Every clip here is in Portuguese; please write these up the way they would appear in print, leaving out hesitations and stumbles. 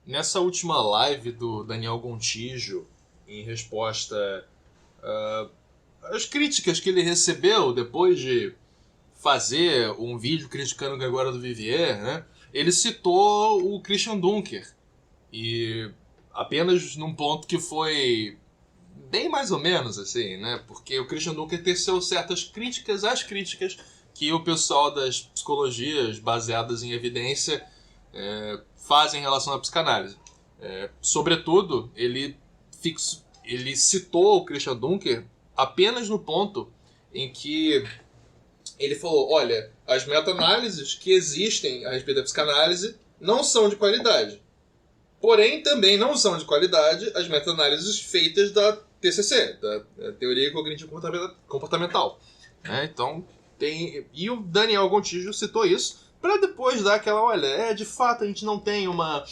Nessa última live do Daniel Gontijo, em resposta às críticas que ele recebeu depois de fazer um vídeo criticando o Gregório do Vivier, né, ele citou o Christian Dunker. E apenas num ponto que foi bem mais ou menos, assim, né? Porque o Christian Dunker teceu certas críticas às críticas que o pessoal das psicologias baseadas em evidência fazem em relação à psicanálise. Sobretudo, ele citou o Christian Dunker apenas no ponto em que ele falou, olha, as meta-análises que existem a respeito da psicanálise não são de qualidade. Porém, também não são de qualidade as meta-análises feitas da TCC, da Teoria Cognitivo Comportamental. Então, e o Daniel Gontijo citou isso para depois dar aquela, olha, de fato a gente não tem uma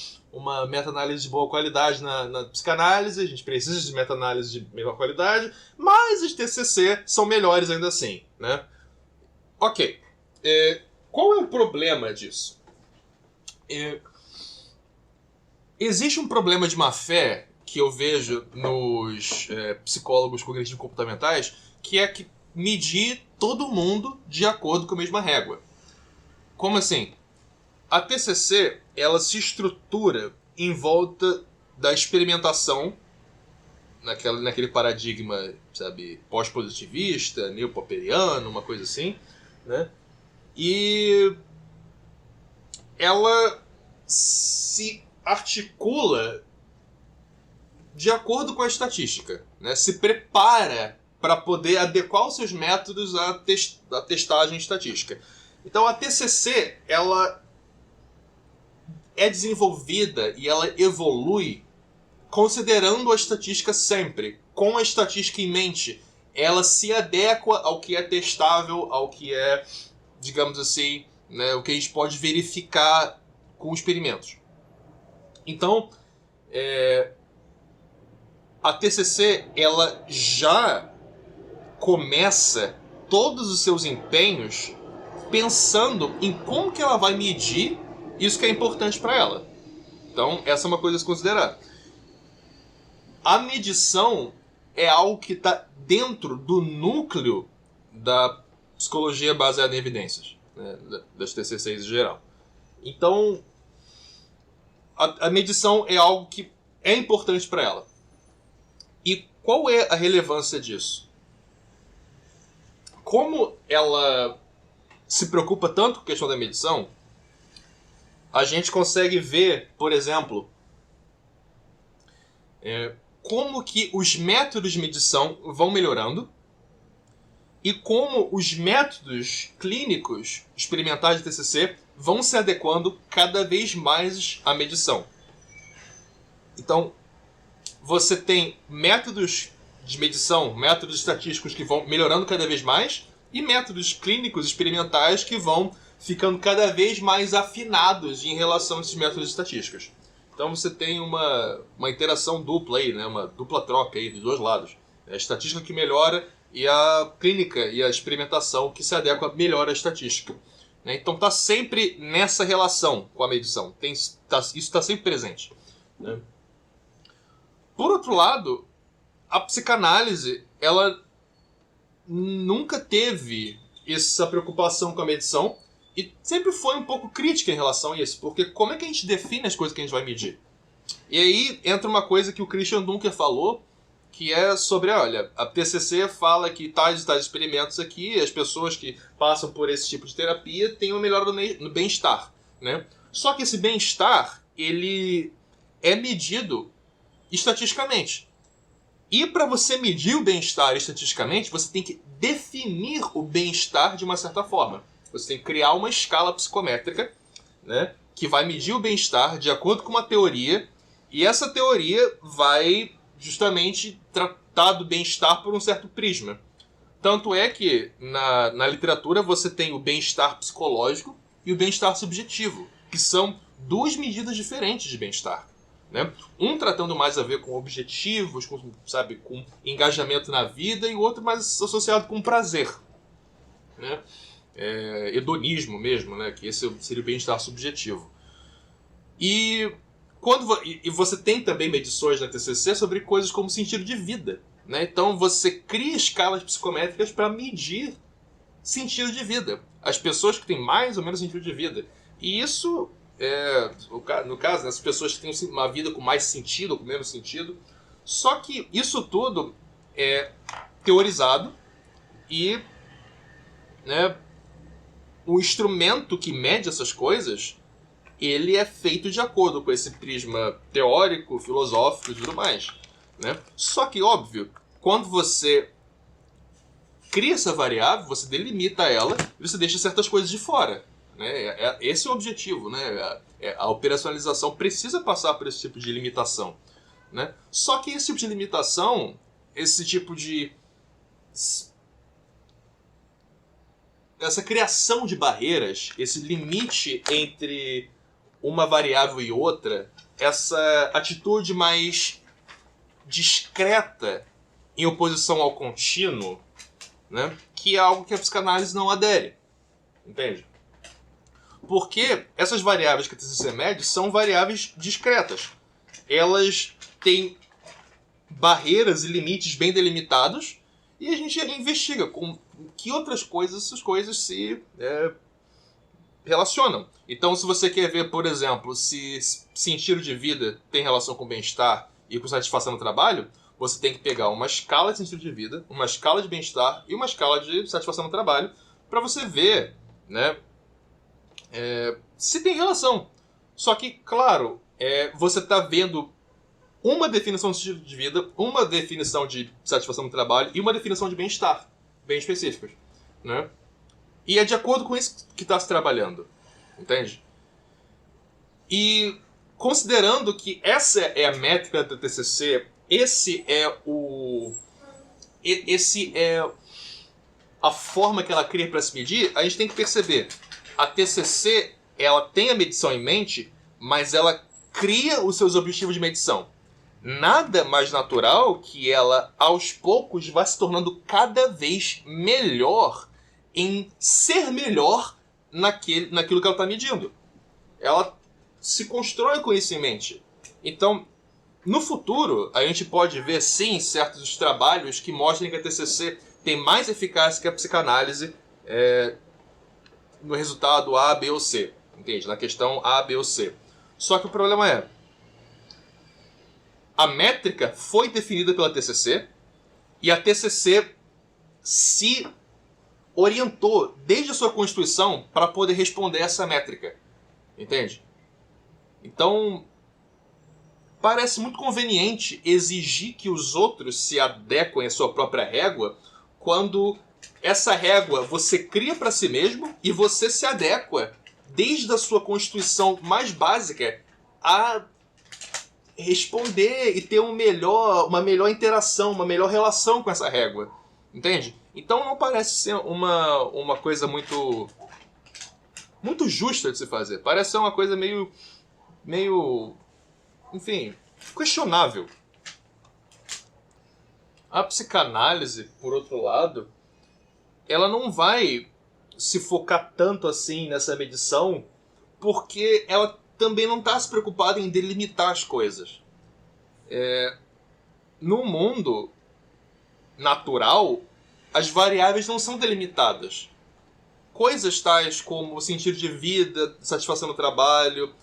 meta-análise de boa qualidade na psicanálise, a gente precisa de meta-análise de melhor qualidade, mas as TCC são melhores ainda assim, né? Ok. Qual é o problema disso? Existe um problema de má-fé que eu vejo nos psicólogos cognitivo-comportamentais, que é que medir todo mundo de acordo com a mesma régua. Como assim? A TCC, ela se estrutura em volta da experimentação, naquele paradigma, sabe, pós-positivista, neo-popperiano, uma coisa assim, né? E ela se articula de acordo com a estatística, né? Se prepara para poder adequar os seus métodos à testagem estatística. Então a TCC, ela é desenvolvida e ela evolui considerando a estatística sempre, com a estatística em mente. Ela se adequa ao que é testável, ao que é, digamos assim, né, o que a gente pode verificar com experimentos. Então, a TCC, ela já começa todos os seus empenhos pensando em como que ela vai medir isso que é importante para ela. Então, essa é uma coisa a se considerar. A medição é algo que está dentro do núcleo da psicologia baseada em evidências, né, das TCCs em geral. Então, a medição é algo que é importante para ela. E qual é a relevância disso? Como ela se preocupa tanto com a questão da medição, a gente consegue ver, por exemplo, como que os métodos de medição vão melhorando e como os métodos clínicos experimentais de TCC vão se adequando cada vez mais à medição. Então, você tem métodos de medição, métodos estatísticos que vão melhorando cada vez mais e métodos clínicos experimentais que vão ficando cada vez mais afinados em relação a esses métodos estatísticos. Então você tem uma interação dupla aí, né? Uma dupla troca aí dos dois lados. A estatística que melhora e a clínica e a experimentação que se adequa melhor à estatística. Então está sempre nessa relação com a medição. Isso está sempre presente. Né? Por outro lado, a psicanálise, ela nunca teve essa preocupação com a medição e sempre foi um pouco crítica em relação a isso, porque como é que a gente define as coisas que a gente vai medir? E aí entra uma coisa que o Christian Dunker falou, que é sobre, olha, a TCC fala que tais e tais experimentos aqui, as pessoas que passam por esse tipo de terapia têm uma melhora no bem-estar, né? Só que esse bem-estar, ele é medido estatisticamente. E para você medir o bem-estar estatisticamente, você tem que definir o bem-estar de uma certa forma. Você tem que criar uma escala psicométrica, né, que vai medir o bem-estar de acordo com uma teoria, e essa teoria vai justamente tratar do bem-estar por um certo prisma. Tanto é que na literatura você tem o bem-estar psicológico e o bem-estar subjetivo, que são duas medidas diferentes de bem-estar. Né? Um tratando mais a ver com objetivos, com engajamento na vida, e o outro mais associado com prazer. Né? Hedonismo mesmo, né? Que esse seria o bem-estar subjetivo. E E você tem também medições na TCC sobre coisas como sentido de vida, né? Então você cria escalas psicométricas para medir sentido de vida. As pessoas que têm mais ou menos sentido de vida. E isso, no caso, né, as pessoas que têm uma vida com mais sentido ou com menos sentido. Só que isso tudo é teorizado e, né, o instrumento que mede essas coisas, ele é feito de acordo com esse prisma teórico, filosófico e tudo mais, né? Só que, óbvio, quando você cria essa variável, você delimita ela e você deixa certas coisas de fora, né? Esse é o objetivo, né? A operacionalização precisa passar por esse tipo de limitação, né? Só que esse tipo de limitação, esse tipo de... essa criação de barreiras, esse limite entre uma variável e outra, essa atitude mais discreta em oposição ao contínuo, né, que é algo que a psicanálise não adere. Entende? Porque essas variáveis que a TCC mede são variáveis discretas. Elas têm barreiras e limites bem delimitados e a gente investiga com que outras coisas essas coisas se relacionam. Então, se você quer ver, por exemplo, se sentido de vida tem relação com bem-estar e com satisfação no trabalho, você tem que pegar uma escala de sentido de vida, uma escala de bem-estar e uma escala de satisfação no trabalho para você ver, né, se tem relação. Só que, claro, você está vendo uma definição de sentido de vida, uma definição de satisfação no trabalho e uma definição de bem-estar, bem específicas, né? E é de acordo com isso que está se trabalhando, entende? E considerando que essa é a métrica da TCC, esse é a forma que ela cria para se medir, a gente tem que perceber, a TCC, ela tem a medição em mente, mas ela cria os seus objetivos de medição. Nada mais natural que ela, aos poucos, vá se tornando cada vez melhor em ser melhor naquilo que ela está medindo. Ela se constrói com isso em mente. Então, no futuro, a gente pode ver, sim, certos trabalhos que mostrem que a TCC tem mais eficácia que a psicanálise no resultado A, B ou C. Entende? Na questão A, B ou C. Só que o problema é, a métrica foi definida pela TCC e a TCC se orientou desde a sua constituição para poder responder essa métrica. Entende? Então, parece muito conveniente exigir que os outros se adequem à sua própria régua quando essa régua você cria para si mesmo e você se adequa desde a sua constituição mais básica a responder e ter uma melhor interação, uma melhor relação com essa régua. Entende? Então não parece ser uma coisa muito justa de se fazer. Parece ser uma coisa meio enfim, questionável. A psicanálise, por outro lado, ela não vai se focar tanto assim nessa medição porque ela também não está se preocupada em delimitar as coisas. No mundo natural, as variáveis não são delimitadas. Coisas tais como sentido de vida, satisfação no trabalho,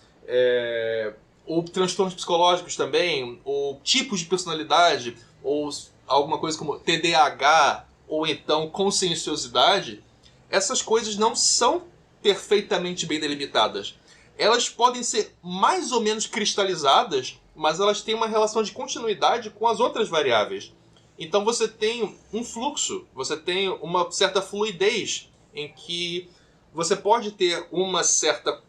ou transtornos psicológicos também, ou tipos de personalidade, ou alguma coisa como TDAH, ou então conscienciosidade, essas coisas não são perfeitamente bem delimitadas. Elas podem ser mais ou menos cristalizadas, mas elas têm uma relação de continuidade com as outras variáveis. Então você tem um fluxo, você tem uma certa fluidez em que você pode ter uma certa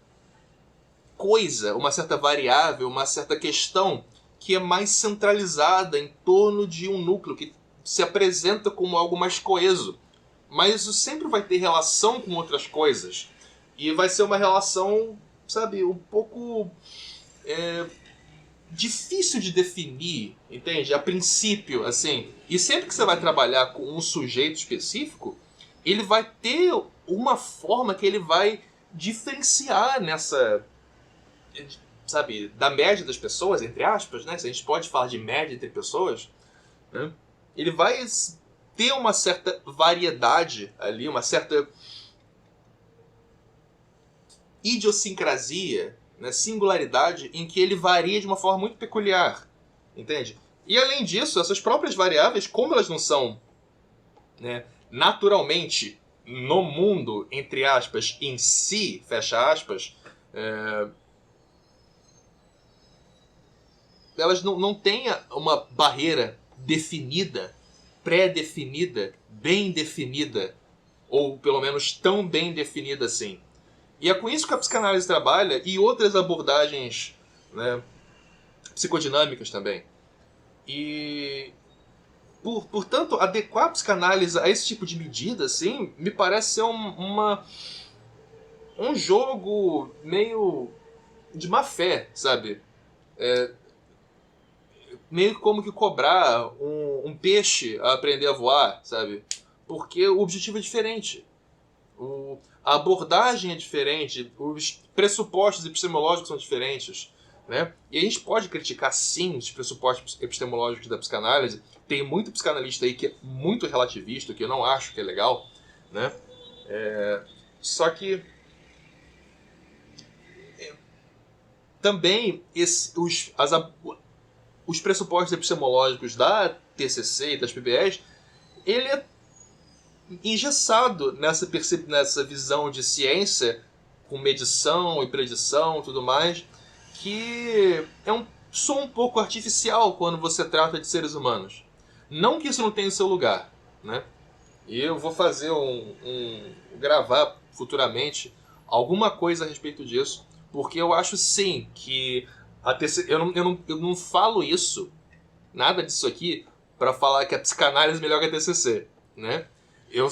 coisa, uma certa variável, uma certa questão que é mais centralizada em torno de um núcleo, que se apresenta como algo mais coeso. Mas isso sempre vai ter relação com outras coisas. E vai ser uma relação, sabe, um pouco difícil de definir, entende? A princípio, assim. E sempre que você vai trabalhar com um sujeito específico, ele vai ter uma forma que ele vai diferenciar sabe, da média das pessoas, entre aspas, né? Se a gente pode falar de média entre pessoas, né? Ele vai ter uma certa variedade ali, uma certa idiosincrasia, né? Singularidade, em que ele varia de uma forma muito peculiar, entende? E além disso, essas próprias variáveis, como elas não são, né, naturalmente no mundo, entre aspas, em si, fecha aspas, elas não têm uma barreira definida, pré-definida, bem definida, ou pelo menos tão bem definida assim. E é com isso que a psicanálise trabalha, e outras abordagens, né, psicodinâmicas também. E, portanto, adequar a psicanálise a esse tipo de medida, assim, me parece ser um jogo meio de má fé, sabe? Meio como que cobrar um peixe a aprender a voar, sabe? Porque o objetivo é diferente. A abordagem é diferente, os pressupostos epistemológicos são diferentes, né? E a gente pode criticar, sim, os pressupostos epistemológicos da psicanálise. Tem muito psicanalista aí que é muito relativista, que eu não acho que é legal, né? Só que também os pressupostos epistemológicos da TCC e das PBS, ele é engessado nessa visão de ciência com medição e predição e tudo mais, que soa um pouco artificial quando você trata de seres humanos. Não que isso não tenha o seu lugar, né? E eu vou fazer gravar futuramente alguma coisa a respeito disso, porque eu acho sim que a TCC, eu não falo isso, nada disso aqui, para falar que a psicanálise é melhor que a TCC, né? Eu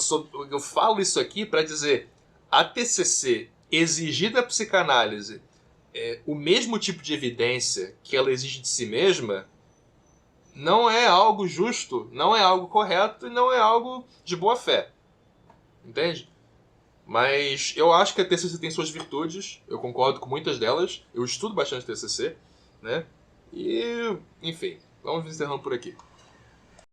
falo isso aqui para dizer, a TCC exigir da psicanálise o mesmo tipo de evidência que ela exige de si mesma, não é algo justo, não é algo correto e não é algo de boa fé. Entende? Mas eu acho que a TCC tem suas virtudes, eu concordo com muitas delas, eu estudo bastante TCC, né? E, enfim, vamos encerrando por aqui.